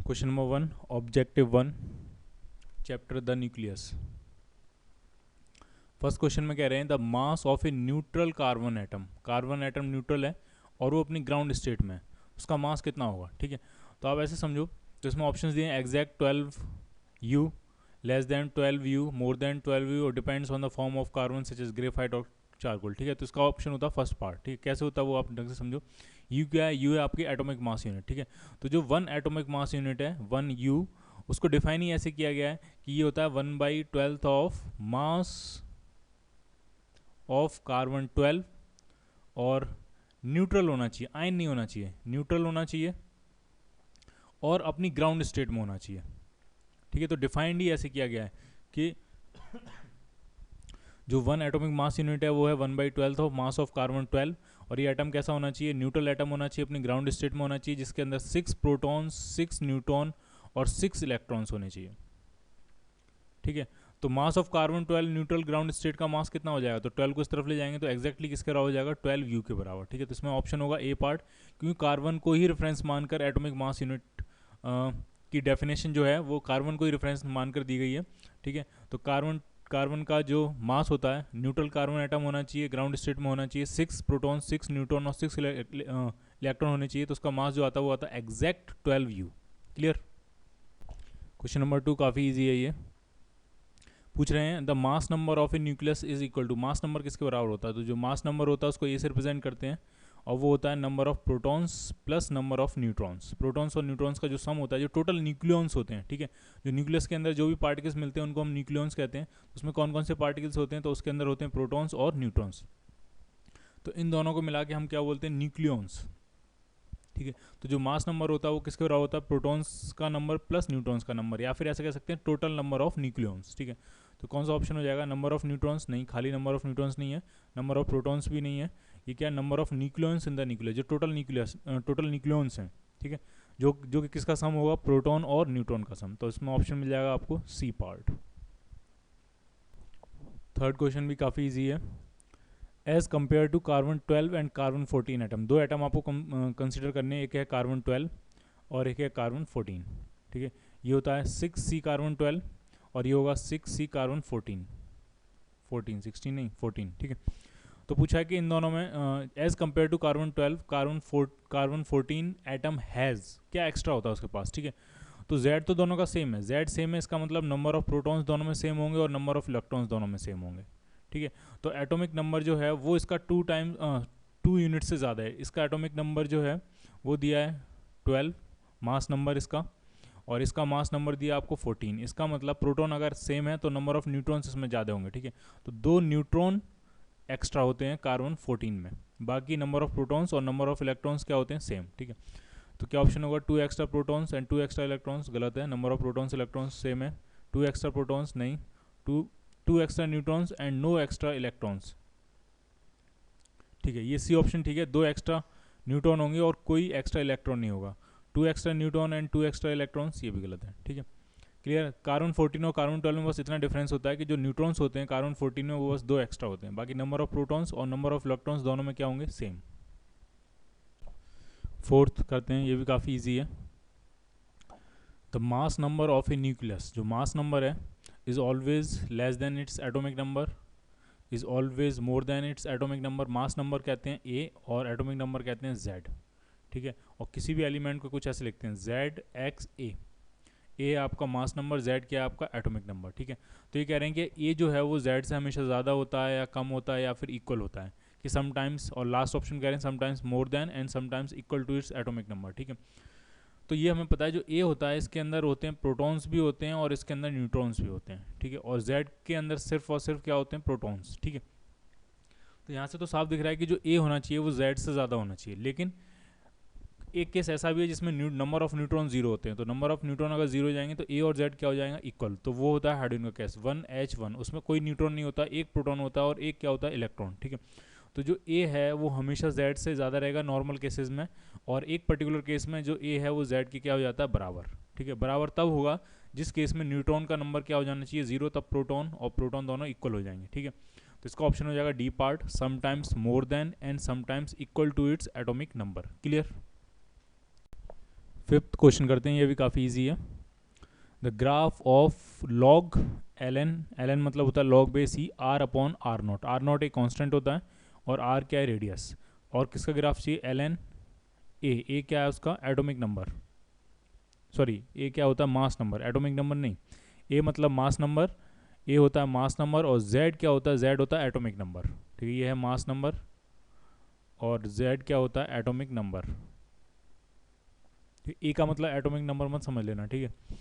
Question number 1 objective 1 chapter the nucleus. First question में कह रहे हैं the mass of a neutral carbon atom. Carbon atom neutral है और वो अपनी ग्राउंड स्टेट में है, उसका मास कितना होगा। ठीक है, तो आप ऐसे समझो, तो इसमें ऑप्शंस दिए हैं exact 12 u, less than 12 u, more than 12 u, और depends on the form of carbon such as graphite और चारकोल। ठीक है, तो इसका ऑप्शन होता है फर्स्ट पार्ट। ठीक है, कैसे होता है वो आप ढंग से समझो। यू क्या है, यू है आपकी एटॉमिक मास यूनिट। ठीक है, तो जो 1 एटॉमिक मास यूनिट है 1 यू, उसको डिफाइन ही ऐसे किया गया है कि ये होता है 1/12 ऑफ मास ऑफ कार्बन 12, और न्यूट्रल होना चाहिए, आयन नहीं होना चाहिए, न्यूट्रल होना चाहिए और अपनी ग्राउंड स्टेट में होना चाहिए। ठीक है, तो डिफाइंड ही ऐसे किया गया है कि जो 1 एटॉमिक मास यूनिट है वो है 1/12 ऑफ मास ऑफ कार्बन 12, और ये एटम कैसा होना चाहिए, न्यूट्रल एटम होना चाहिए, अपनी ग्राउंड स्टेट में होना चाहिए, जिसके अंदर 6 प्रोटॉन्स, 6 न्यूट्रॉन और 6 इलेक्ट्रॉन्स होने चाहिए। ठीक है, तो mass of carbon 12 neutral ground state का मास कितना हो जाएगा, तो 12 को इस तरफ ले जाएंगे तो एक्जैक्टली किसके बराबर हो जाएगा, 12 यू के बराबर। ठीक है, तो इसमें ऑप्शन होगा ए पार्ट, क्योंकि कार्बन को ही रेफरेंस मानकर एटॉमिक मास यूनिट की डेफिनेशन जो है वो कार्बन को ही रेफरेंस मानकर दी गई है। ठीक है, तो कार्बन का जो मास होता है, न्यूट्रल कार्बन एटम होना चाहिए, ग्राउंड स्टेट में होना चाहिए, 6 प्रोटॉन, 6 न्यूट्रॉन और 6 इलेक्ट्रॉन होने चाहिए, तो उसका मास जो आता है वो आता है exact 12 U. Clear. Question number 2 काफ़ी ईजी है ये। पूछ रहे हैं the mass number of a nucleus is equal to, mass number किसके बराबर होता है, तो जो मास नंबर होता है उसको ए से रिप्रेजेंट करते हैं, और वो होता है number of protons plus number of neutrons. Protons और न्यूट्रॉन्स का जो सम होता है, जो टोटल न्यूक्लियॉन्स होते हैं। ठीक है, जो न्यूक्लियस के अंदर जो भी पार्टिकल्स मिलते हैं उनको हम न्यूक्लियॉन्स कहते हैं। उसमें कौन कौन से पार्टिकल्स होते हैं, तो उसके अंदर होते हैं प्रोटॉन्स और न्यूट्रॉन्स, तो इन दोनों को मिला के हम क्या बोलते हैं, न्यूक्लियॉन्स। ठीक है, तो जो मास नंबर होता है वो किसके बराबर होता है, प्रोटॉन्स का नंबर प्लस न्यूट्रॉन्स का नंबर, या फिर ऐसे कह सकते हैं टोटल नंबर ऑफ न्यूक्लियॉन्स। ठीक है, तो कौन सा ऑप्शन हो जाएगा, नंबर ऑफ न्यूट्रॉन्स नहीं, खाली नंबर ऑफ न्यूट्रॉन्स नहीं है, नंबर ऑफ प्रोटॉन्स भी नहीं है, ये क्या है, number of nucleons in the nucleus, जो टोटल न्यूक्लियॉन्स हैं। ठीक है, जो कि किसका सम होगा, प्रोटॉन और न्यूट्रॉन का सम, तो इसमें ऑप्शन मिल जाएगा आपको सी पार्ट। थर्ड क्वेश्चन भी काफ़ी ईजी है। As compare to carbon 12 and carbon 14 atom, दो एटम आपको कंसिडर करने, एक है कार्बन 12 और एक है कार्बन 14। ठीक है, ये होता है 6C कार्बन 12 और ये होगा 6C कार्बन 14, 16 नहीं 14। ठीक है, तो पूछा है कि इन दोनों में as compare to carbon 12 carbon 14 atom has, क्या एक्स्ट्रा होता है उसके पास। ठीक है, तो Z तो दोनों का सेम है, Z सेम है, इसका मतलब नंबर ऑफ प्रोटॉन्स दोनों में सेम होंगे और नंबर ऑफ इलेक्ट्रॉन्स दोनों में सेम होंगे। ठीक है, तो एटॉमिक नंबर जो है वो इसका 2 यूनिट से ज़्यादा है। इसका एटॉमिक नंबर जो है वो दिया है 12 मास नंबर इसका, और इसका मास नंबर दिया आपको 14। इसका मतलब प्रोटॉन अगर सेम है तो नंबर ऑफ न्यूट्रॉन्स इसमें ज़्यादा होंगे। ठीक है, तो 2 न्यूट्रॉन एक्स्ट्रा होते हैं कार्बन 14 में, बाकी नंबर ऑफ प्रोटॉन्स और नंबर ऑफ इलेक्ट्रॉन्स क्या होते हैं, सेम। ठीक है, तो क्या ऑप्शन होगा, 2 extra protons and 2 extra electrons, गलत है, number of protons electrons same है। 2 एक्स्ट्रा प्रोटॉन्स नहीं, 2 extra neutrons and no extra electrons. ठीक है, ये सी ऑप्शन ठीक है, 2 एक्स्ट्रा न्यूट्रॉन होंगे और कोई एक्स्ट्रा इलेक्ट्रॉन नहीं होगा। 2 extra neutron and 2 extra electrons, ये भी गलत है। ठीक है, क्लियर। कार्बन 14 और कार्बन 12 में बस इतना डिफरेंस होता है कि जो न्यूट्रॉन्स होते हैं कार्बन 14 में वो बस 2 एक्स्ट्रा होते हैं, बाकी नंबर ऑफ प्रोटॉन्स और नंबर ऑफ इलेक्ट्रॉन्स दोनों में क्या होंगे, सेम। फोर्थ करते हैं, ये भी काफ़ी ईजी है। The mass number of a nucleus, जो मास नंबर है is always less than it's atomic number, is always more than it's atomic number. Mass number कहते हैं ए और एटॉमिक नंबर कहते हैं जेड। ठीक है, और किसी भी एलिमेंट को कुछ ऐसे लिखते हैं जेड एक्स ए, ए आपका मास नंबर, जेड क्या है आपका एटॉमिक नंबर। ठीक है, तो ये कह रहे हैं कि ए जो है वो जेड से हमेशा ज़्यादा होता है या कम होता है या फिर इक्वल होता है, कि समटाइम्स, और लास्ट ऑप्शन कह रहे हैं sometimes more than and sometimes equal to its atomic number. ठीक है, तो ये हमें पता है जो ए होता है इसके अंदर होते हैं प्रोटॉन्स भी होते हैं और इसके अंदर न्यूट्रॉन्स भी होते हैं। ठीक है, और जेड के अंदर सिर्फ और सिर्फ क्या होते हैं, प्रोटॉन्स। ठीक है, तो यहाँ से तो साफ दिख रहा है कि जो ए होना चाहिए वो जेड से ज़्यादा होना चाहिए, लेकिन एक केस ऐसा भी है जिसमें नंबर ऑफ न्यूट्रॉन जीरो होते हैं, तो नंबर ऑफ न्यूट्रॉन अगर जीरो हो जाएंगे तो ए और जेड क्या हो जाएगा, इक्वल, तो वो होता है हाइड्रोजन का केस 1H1, उसमें कोई न्यूट्रॉन नहीं होता, एक प्रोटॉन होता है और एक क्या होता है, इलेक्ट्रॉन। ठीक है, तो जो ए है वो हमेशा जेड से ज़्यादा रहेगा नॉर्मल केसेस में, और एक पर्टिकुलर केस में जो ए है वो जेड की क्या हो जाता है, बराबर। ठीक है, बराबर तब होगा जिस केस में न्यूट्रॉन का नंबर क्या हो जाना चाहिए, जीरो, तब प्रोटॉन और प्रोटॉन दोनों इक्वल हो जाएंगे। ठीक है, तो इसका ऑप्शन हो जाएगा D part, sometimes more than and sometimes equal to its atomic number. Clear. Fifth question करते हैं, ये भी काफ़ी इजी है। The graph of log L N मतलब होता है log base e R upon R naught एक कांस्टेंट होता है और आर क्या है रेडियस, और किसका ग्राफ चाहिए एल एन ए क्या है उसका एटॉमिक नंबर, सॉरी ए क्या होता है मास नंबर, एटॉमिक नंबर नहीं, ए मतलब मास नंबर, ए होता है मास नंबर और जेड क्या होता है, जेड होता है एटॉमिक नंबर। ठीक है, ये है मास नंबर और जेड क्या होता है एटॉमिक नंबर। ए का मतलब एटॉमिक नंबर मत समझ लेना, ठीक है।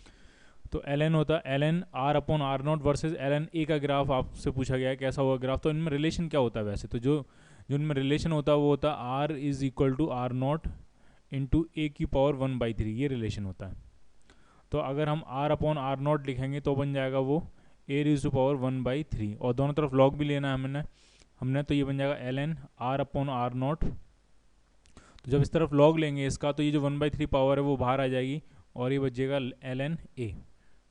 तो एल एन होता है L N R upon R naught versus L N A का ग्राफ आपसे पूछा गया है कैसा होगा ग्राफ। तो इनमें रिलेशन क्या होता है वैसे, तो जो इनमें रिलेशन होता है वो होता है r is equal to r naught into a की पावर 1/3, ये रिलेशन होता है। तो अगर हम आर अपॉन आर नॉट लिखेंगे तो बन जाएगा वो ए इज टू पावर 1/3, और दोनों तरफ लॉग भी लेना है हमने तो ये बन जाएगा L N R upon R naught. तो जब इस तरफ लॉग लेंगे इसका तो ये जो 1/3 पावर है वो बाहर आ जाएगी और ये बचेगा एल एन ए।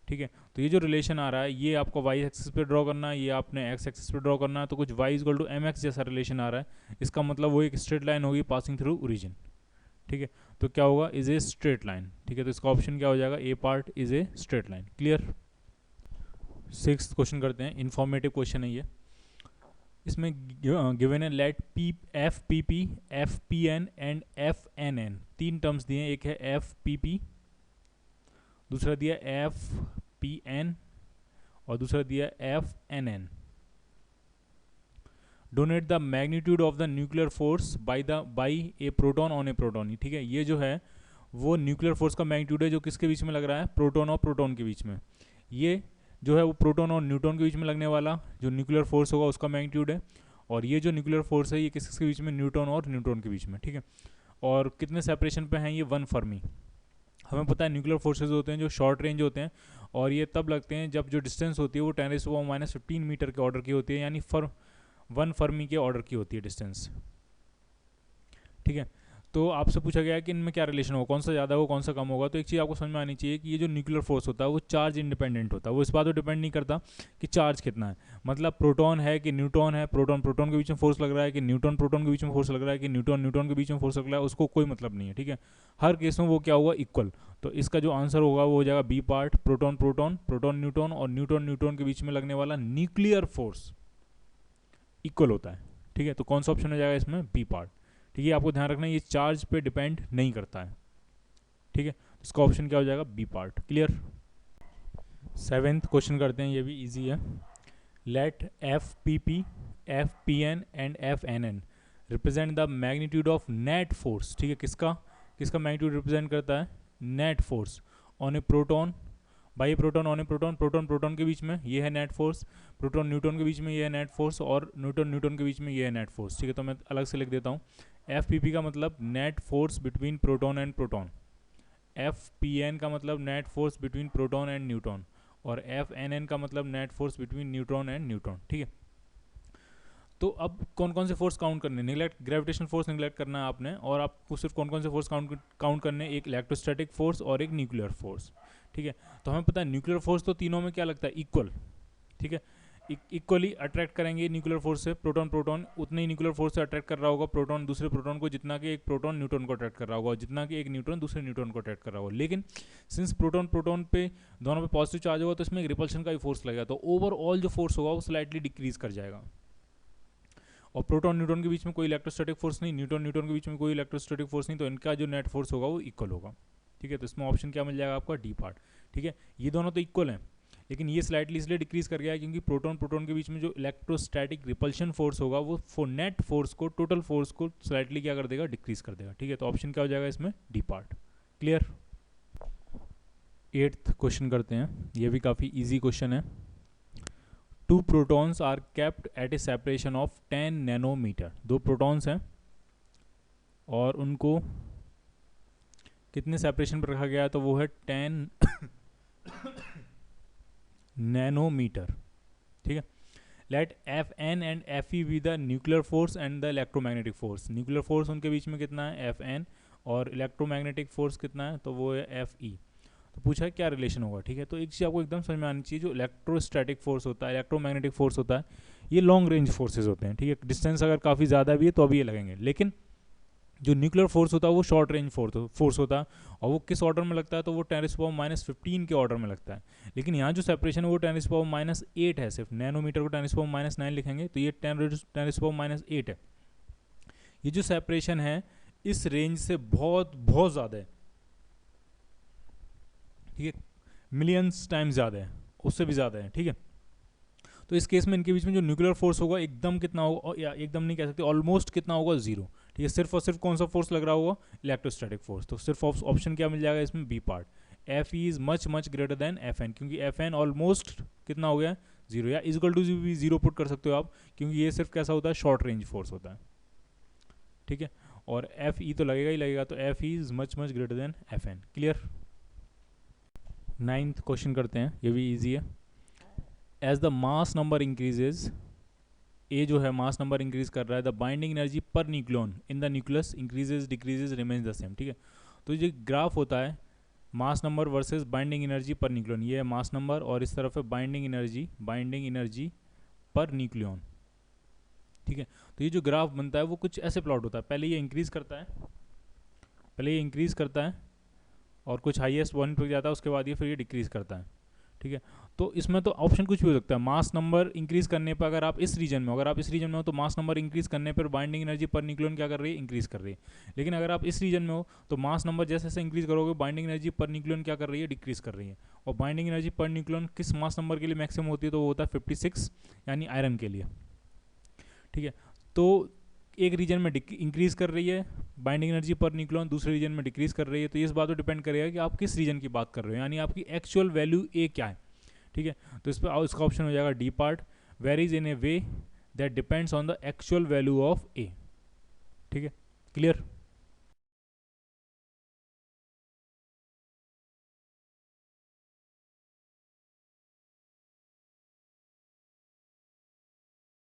ठीक है, तो ये जो रिलेशन आ रहा है ये आपको वाई एक्सिस पे ड्रॉ करना है, ये आपने एक्स एक्सिस पे ड्रॉ करना है, तो कुछ Y equal to M X जैसा रिलेशन आ रहा है। इसका मतलब वो एक स्ट्रेट लाइन होगी पासिंग थ्रू ओरिजिन। ठीक है, तो क्या होगा इज ए स्ट्रेट लाइन। ठीक है, तो इसका ऑप्शन क्या हो जाएगा, a part is a straight line. Clear. Sixth question करते हैं, इंफॉर्मेटिव क्वेश्चन है ये। इसमें गिवन है let p F P P F P N and F N n, तीन टर्म्स दिए हैं, एक है एफ पी पी, दूसरा दिया एफ पी एन और दूसरा दिया F N N. Denote the magnitude of the nuclear force by a proton on a proton. ठीक है, ये जो है वो न्यूक्लियर फोर्स का मैग्नीट्यूड है जो किसके बीच में लग रहा है, प्रोटॉन और प्रोटॉन के बीच में। ये जो है वो प्रोटॉन और न्यूट्रॉन के बीच में लगने वाला जो न्यूक्लियर फोर्स होगा उसका मैग्नीट्यूड है, और ये जो न्यूक्लियर फोर्स है ये किसके बीच में, न्यूट्रॉन और न्यूट्रॉन के बीच में। ठीक है, और कितने सेपरेशन पे हैं ये, 1 फर्मी। हमें पता है न्यूक्लियर फोर्सेज होते हैं जो शॉर्ट रेंज होते हैं, और ये तब लगते हैं जब जो डिस्टेंस होती है वो 10⁻⁻15 मीटर के ऑर्डर की होती है, यानी 1 फर्मी के ऑर्डर की होती है डिस्टेंस। ठीक है, तो आपसे पूछा गया है कि इनमें क्या रिलेशन होगा, कौन सा ज़्यादा होगा कौन सा कम होगा। तो एक चीज़ आपको समझ में आनी चाहिए कि ये जो न्यूक्लियर फोर्स होता है वो चार्ज इंडिपेंडेंट होता है, वो इस बात पर डिपेंड नहीं करता कि चार्ज कितना है, मतलब प्रोटॉन है कि न्यूट्रॉन है, प्रोटॉन प्रोटॉन के बीच में फोर्स लग रहा है कि न्यूट्रॉन प्रोटॉन के बीच में फोर्स लग रहा है कि न्यूट्रॉन न्यूट्रॉन के बीच में फोर्स लग रहा है, उसको कोई मतलब नहीं है। ठीक है, हर केस में वो क्या होगा, इक्वल। तो इसका जो आंसर होगा वो हो जाएगा B part, proton proton proton neutron और न्यूट्रॉन न्यूट्रॉन के बीच में लगने वाला न्यूक्लियर फोर्स इक्वल होता है। ठीक है, तो कौन सा ऑप्शन हो जाएगा इसमें, बी पार्ट। ठीक है, आपको ध्यान रखना ये चार्ज पे डिपेंड नहीं करता है। ठीक है, इसका ऑप्शन क्या हो जाएगा, B part. Clear. 7th question करते हैं, ये भी इजी है। Let F P P F P N and F N N represent the magnitude of net force. ठीक है, किसका मैग्नीट्यूड रिप्रेजेंट करता है, net force on a proton by proton on a proton, proton proton के बीच में ये है नेट फोर्स, प्रोटॉन न्यूट्रॉन के बीच में ये है नेट फोर्स, और न्यूट्रॉन न्यूट्रॉन के बीच में ये है नेट फोर्स। ठीक है, तो मैं अलग से लिख देता हूँ, एफ पी पी का मतलब net force between proton and proton, F P N का मतलब net force between proton and neutron, और एफ एन एन का मतलब net force between neutron and neutron. ठीक है, तो अब कौन कौन से फोर्स काउंट करने, निगलेक्ट ग्रेविटेशन फोर्स निगलेक्ट करना है आपने, और आपको सिर्फ कौन कौन से फोर्स काउंट करने, एक इलेक्ट्रोस्टैटिक फोर्स और एक न्यूक्लियर फोर्स। ठीक है, तो हमें पता है न्यूक्लियर फोर्स तो तीनों में क्या लगता है, इक्वल। ठीक है, इक्वली अट्रैक्ट करेंगे न्यूक्लियर फोर्स से, प्रोटॉन प्रोटॉन उतने ही न्यूक्लियर फोर्स से अट्रैक्ट कर रहा होगा प्रोटॉन दूसरे प्रोटॉन को, जितना कि एक प्रोटॉन न्यूट्रॉन को अट्रैक्ट कर रहा होगा, और जितना कि एक न्यूट्रॉन दूसरे न्यूट्रॉन को अट्रैक्ट कर रहा होगा। लेकिन सिंस प्रोटॉन प्रोटॉन पे दोनों पे पॉजिटिव चार्ज होगा तो इसमें एक रिपल्शन का भी फोर्स लगेगा, तो ओवरऑल जो फोर्स होगा वो स्लाइटली डिक्रीज कर जाएगा। और प्रोटॉन न्यूट्रॉन के बीच में कोई इलेक्ट्रोस्टैटिक फोर्स नहीं, न्यूट्रॉन न्यूट्रॉन के बीच में कोई इलेक्ट्रोस्टैटिक फोर्स नहीं, तो इनका जो नेट फोर्स होगा वो इक्वल होगा। ठीक है, तो इसमें ऑप्शन क्या मिल जाएगा आपका, डी पार्ट। ठीक है, ये दोनों तो इक्वल हैं, लेकिन ये स्लाइटली इसलिए डिक्रीज कर गया है क्योंकि प्रोटॉन प्रोटॉन के बीच में जो इलेक्ट्रोस्टैटिक रिपल्शन फोर्स होगा वो नेट फोर्स को, टोटल फोर्स को स्लाइटली क्या कर देगा, डिक्रीज कर देगा। ठीक है, तो ऑप्शन क्या हो जाएगा इसमें, D part. Clear. 8th question करते हैं, ये भी काफ़ी इजी क्वेश्चन है। 2 protons are kept at a separation of 10 nanometre. 2 protons हैं और उनको कितने सेपरेशन पर रखा गया है, तो वो है 10 नैनोमीटर। ठीक है, let F N and F E be the nuclear force and the electromagnetic force. Nuclear force उनके बीच में कितना है, एफ एन, और इलेक्ट्रोमैग्नेटिक फोर्स कितना है, तो वो है एफ ई। तो पूछा है क्या रिलेशन होगा। ठीक है, तो एक चीज़ आपको एकदम समझ में आनी चाहिए, जो इलेक्ट्रोस्टैटिक फोर्स होता है, इलेक्ट्रोमैग्नेटिक फोर्स होता है, ये लॉन्ग रेंज फोर्सेज होते हैं। ठीक है, डिस्टेंस अगर काफ़ी ज़्यादा भी है तो अभी ये लगेंगे, लेकिन जो न्यूक्लियर फोर्स होता है वो शॉर्ट रेंज फोर्स होता है, और वो किस ऑर्डर में लगता है, तो वो 10⁻⁻15 के ऑर्डर में लगता है। लेकिन यहाँ जो सेपरेशन है वो 10⁻⁸ है, सिर्फ नैनोमीटर को 10⁻⁹ लिखेंगे तो ये 10⁻⁸ है। ये जो सेपरेशन है इस रेंज से बहुत बहुत ज़्यादा है, ठीक है, मिलियंस टाइम्स ज़्यादा है, उससे भी ज़्यादा है, ठीक है। तो इस केस में इनके बीच में जो न्यूक्लियर फोर्स होगा एकदम कितना होगा, या एकदम नहीं कह सकते, ऑलमोस्ट कितना होगा, 0, ठीक है। सिर्फ और सिर्फ कौन सा फोर्स लग रहा होगा, इलेक्ट्रोस्टैटिक फोर्स। तो सिर्फ ऑप्शन क्या मिल जाएगा इसमें, B part. F E is much much greater than F N, क्योंकि एफ एन ऑलमोस्ट कितना हो गया, 0, या इजकल टू भी 0 पुट कर सकते हो आप, क्योंकि ये सिर्फ कैसा होता है, शॉर्ट रेंज फोर्स होता है, ठीक है। और एफ ई तो लगेगा ही लगेगा, तो f E is much much greater than F n. Clear. 9th question करते हैं, ये भी ईजी है। As the mass number increases, a जो है मास नंबर इंक्रीज कर रहा है, the binding energy per nucleon in the nucleus increases decreases remains the same, ठीक है। तो ये ग्राफ होता है mass number versus binding energy per nucleon, ये है मास नंबर और इस तरफ है बाइंडिंग एनर्जी पर न्यूक्लियन, ठीक है। तो ये जो ग्राफ बनता है वो कुछ ऐसे प्लॉट होता है, पहले ये इंक्रीज करता है और कुछ हाईएस्ट वन पे जाता है, उसके बाद ये फिर ये डिक्रीज करता है, ठीक है। तो इसमें तो ऑप्शन कुछ भी हो सकता है, मास नंबर इंक्रीज करने पर अगर आप इस रीजन में हो, तो मास नंबर इंक्रीज करने पर बाइंडिंग एनर्जी पर न्यूक्लियन क्या कर रही है, इंक्रीज कर रही है। लेकिन अगर आप इस रीजन में हो तो मास नंबर जैसे जैसे इंक्रीज करोगे बाइंडिंग एनर्जी पर न्यूक्लियन क्या कर रही है, डिक्रीज कर रही है। और बाइंडिंग एनर्जी पर न्यूक्लियन किस मास नंबर के लिए मैक्सिमम होती है, तो वो होता है 56, यानी आयरन के लिए, ठीक है। तो एक रीजन में इंक्रीज कर रही है बाइंडिंग एनर्जी पर न्यूक्लियन, दूसरे रीजन में डिक्रीज कर रही है। तो इस बात पर डिपेंड करेगा कि आप किस रीजन की बात कर रहे हो, यानी आपकी एक्चुअल वैल्यू ए क्या है, ठीक है। तो इस पर इसका ऑप्शन हो जाएगा D part, varies in a way that depends on the actual value of a, ठीक है। क्लियर।